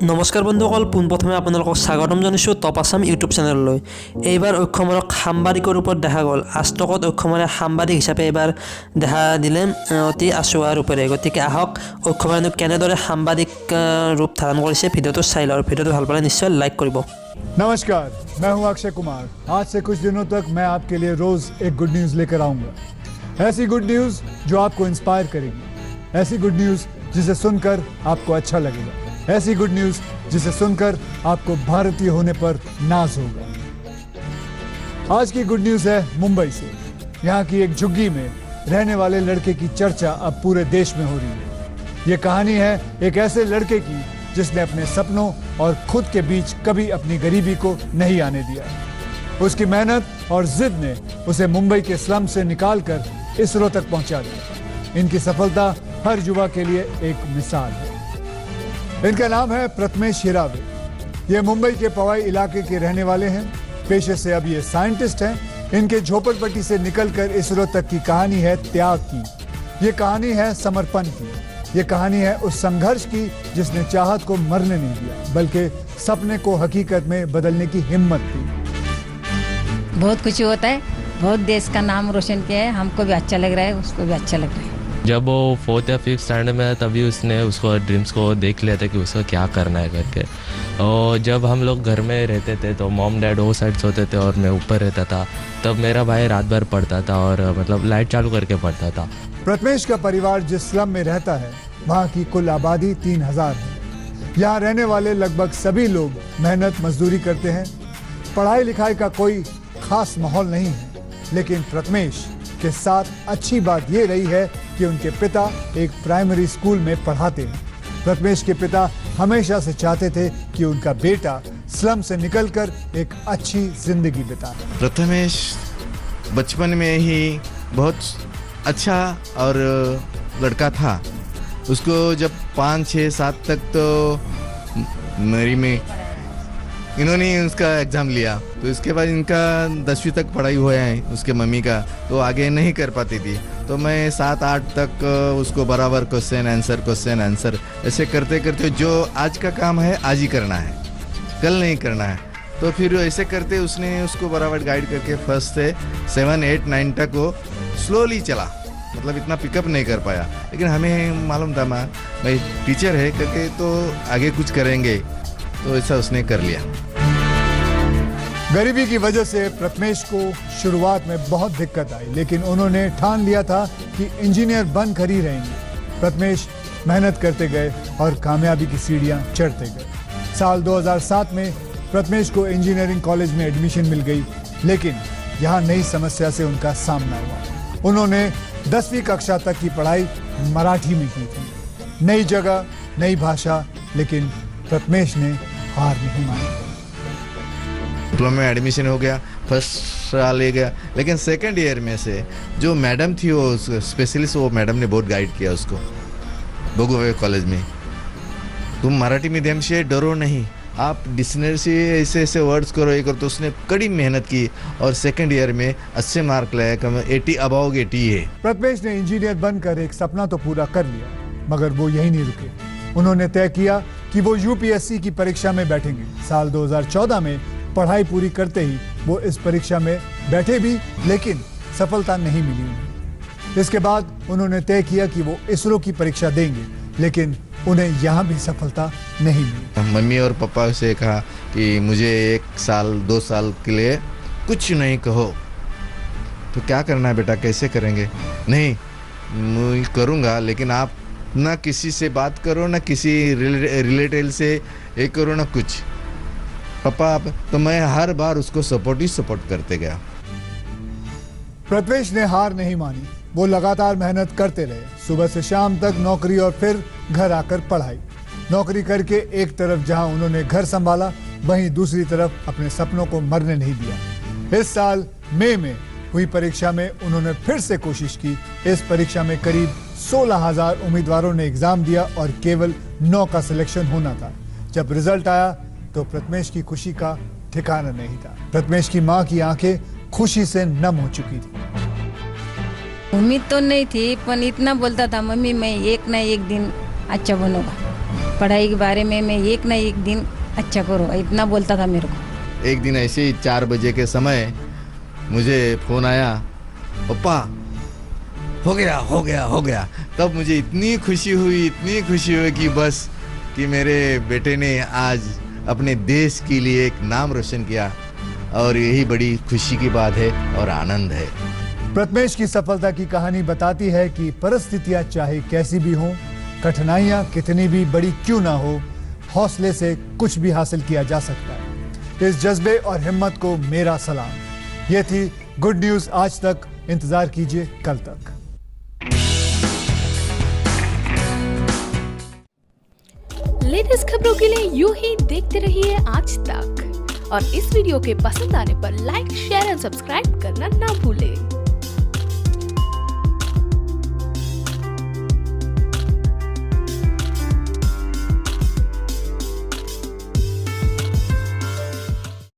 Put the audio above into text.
নমস্কাৰ বন্ধুসকল, পোনপ্ৰথমে আপোনালোকক স্বাগতম জনাইছোঁ টপ আছাম ইউটিউব চেনেললৈ। এইবাৰ অক্ষমৰক সাংবাদিকৰ ৰূপত দেখা গ'ল। আজতকত অক্ষমৰে সাংবাদিক হিচাপে এইবাৰ দেখা দিলে অতি আচুৱাৰ ৰূপেৰে। গতিকে আহক অক্ষমৰে কেনেদৰে সাংবাদিক ৰূপ ধাৰণ কৰিছে ভিডিঅ'টো চাই লওঁ। ভিডিঅ'টো ভাল পালে নিশ্চয় লাইক কৰিব। नमस्कार, मैं हूं अक्षय कुमार। आज से कुछ दिनों तक मैं आपके लिए रोज एक गुड न्यूज लेकर आऊंगा। ऐसी गुड न्यूज जो आपको इंस्पायर करेगी, ऐसी गुड न्यूज जिसे सुनकर आपको अच्छा लगेगा, ऐसी गुड न्यूज जिसे सुनकर आपको भारतीय होने पर नाज होगा। आज की गुड न्यूज है मुंबई से। यहाँ की एक झुग्गी में रहने वाले लड़के की चर्चा अब पूरे देश में हो रही है। ये कहानी है एक ऐसे लड़के की जिसने अपने सपनों और खुद के बीच कभी अपनी गरीबी को नहीं आने दिया। उसकी मेहनत और जिद ने उसे मुंबई के स्लम से निकालकर इसरो तक पहुंचा दिया। इनकी सफलता हर युवा के लिए एक मिसाल है। इनका नाम है प्रथमेश हिरावे। ये मुंबई के पवाई इलाके के रहने वाले हैं। पेशे से अब ये साइंटिस्ट हैं। इनके झोपड़पट्टी से निकलकर इसरो तक की कहानी है त्याग की। ये कहानी है समर्पण की। ये कहानी है उस संघर्ष की जिसने चाहत को मरने नहीं दिया, बल्कि सपने को हकीकत में बदलने की हिम्मत दी। बहुत खुशी होता है, बहुत देश का नाम रोशन किया है। हमको भी अच्छा लग रहा है, उसको भी अच्छा लग रहा है। जब वो 4th या 5th स्टैंडर्ड में तभी उसने उसको ड्रीम्स को देख लिया था कि उसको क्या करना है करके। और जब हम लोग घर में रहते थे तो मॉम डैड वो साइड सोते थे और मैं ऊपर रहता था। तब मेरा भाई रात भर पढ़ता था और मतलब लाइट चालू करके पढ़ता था। प्रथमेश का परिवार जिस स्लम में रहता है वहाँ की कुल आबादी 3000 है। यहाँ रहने वाले लगभग सभी लोग मेहनत मजदूरी करते हैं। पढ़ाई लिखाई का कोई खास माहौल नहीं है, लेकिन प्रथमेश के साथ अच्छी बात ये रही है कि उनके पिता एक प्राइमरी स्कूल में पढ़ाते हैं। प्रथमेश के पिता हमेशा से चाहते थे कि उनका बेटा स्लम से निकलकर एक अच्छी जिंदगी बिताए। प्रथमेश बचपन में ही बहुत अच्छा और लड़का था। उसको जब 5, 6, 7 तक तो मेरी में इन्होंने उसका एग्ज़ाम लिया, तो इसके बाद इनका 10वीं तक पढ़ाई हुआ है उसके मम्मी का, तो आगे नहीं कर पाती थी। तो मैं 7, 8 तक उसको बराबर क्वेश्चन आंसर ऐसे करते करते जो आज का काम है आज ही करना है, कल नहीं करना है। तो फिर ऐसे करते उसने उसको बराबर गाइड करके 1st से 7, 8, 9 तक वो स्लोली चला, मतलब इतना पिकअप नहीं कर पाया। लेकिन हमें मालूम था भाई टीचर है करके तो आगे कुछ करेंगे, तो ऐसा उसने कर लिया। गरीबी की वजह से प्रथमेश को शुरुआत में बहुत दिक्कत आई, लेकिन उन्होंने ठान लिया था कि इंजीनियर बनकर ही रहेंगे। प्रथमेश मेहनत करते गए और कामयाबी की सीढ़ियां चढ़ते गए। साल 2007 में प्रथमेश को इंजीनियरिंग कॉलेज में एडमिशन मिल गई, लेकिन यहाँ नई समस्या से उनका सामना हुआ। उन्होंने 10वीं कक्षा तक की पढ़ाई मराठी में की थी। नई जगह, नई भाषा, लेकिन प्रथमेश ने हार नहीं मानी। डिप्लोमा में एडमिशन हो गया, 1st साल ले गया, लेकिन 2nd ईयर में से जो मैडम थी वो स्पेशलिस्ट, वो मैडम ने बहुत गाइड किया उसको भोगोवे कॉलेज में। तुम मराठी मीडियम से डरो नहीं, आप डिक्शनरी से ऐसे ऐसे वर्ड्स करो, ये करो। तो उसने कड़ी मेहनत की और 2nd ईयर में 80 मार्क लाया, कम 80 अबाव 80 है। प्रथमेश ने इंजीनियर बनकर एक सपना तो पूरा कर लिया, मगर वो यही नहीं रुके। उन्होंने तय किया कि वो यूपीएससी की परीक्षा में बैठेंगे। साल 2014 में पढ़ाई पूरी करते ही वो इस परीक्षा में बैठे भी, लेकिन सफलता नहीं मिली उन्हें। इसके बाद उन्होंने तय किया कि वो इसरो की परीक्षा देंगे, लेकिन उन्हें यहाँ भी सफलता नहीं मिली। मम्मी और पापा से कहा कि मुझे 1 साल 2 साल के लिए कुछ नहीं कहो। तो क्या करना है बेटा, कैसे करेंगे? नहीं, मैं करूँगा, लेकिन आप ना किसी से बात करो, ना किसी रिलेटिव से एक करो, ना कुछ। पापा आप, तो मैं हर बार उसको सपोर्ट करते गया। प्रथमेश ने हार नहीं मानी। वो लगातार मेहनत करते रहे, सुबह से शाम तक नौकरी और फिर घर आकर पढ़ाई। नौकरी करके एक तरफ जहां उन्होंने घर संभाला, वहीं दूसरी तरफ अपने सपनों को मरने नहीं दिया। इस साल मई में हुई परीक्षा में उन्होंने फिर से कोशिश की। इस परीक्षा में करीब 16,000 उम्मीदवारों ने एग्जाम दिया और केवल 9 का सिलेक्शन होना था। जब रिजल्ट आया तो प्रथमेश की खुशी का ठिकाना नहीं था। प्रथमेश की मां की आंखें खुशी से नम हो चुकी थी। उम्मीद तो नहीं थी, पर इतना बोलता था, मम्मी मैं एक ना एक दिन अच्छा बनूंगा। पढ़ाई के बारे में मैं एक ना एक दिन अच्छा करो, इतना बोलता था मेरे को। एक दिन ऐसे ही 4 बजे के समय मुझे फ़ोन आया, पप्पा हो गया हो गया हो गया। तब मुझे इतनी खुशी हुई कि बस कि मेरे बेटे ने आज अपने देश के लिए एक नाम रोशन किया, और यही बड़ी खुशी की बात है और आनंद है। प्रथमेश की सफलता की कहानी बताती है कि परिस्थितियां चाहे कैसी भी हों, कठिनाइयां कितनी भी बड़ी क्यों ना हो, हौसले से कुछ भी हासिल किया जा सकता है। इस जज्बे और हिम्मत को मेरा सलाम। ये थी गुड न्यूज आज तक। इंतजार कीजिए कल तक। लेटेस्ट खबरों के लिए यूं ही देखते रहिए आज तक, और इस वीडियो के पसंद आने पर लाइक, शेयर एंड सब्सक्राइब करना ना भूलें।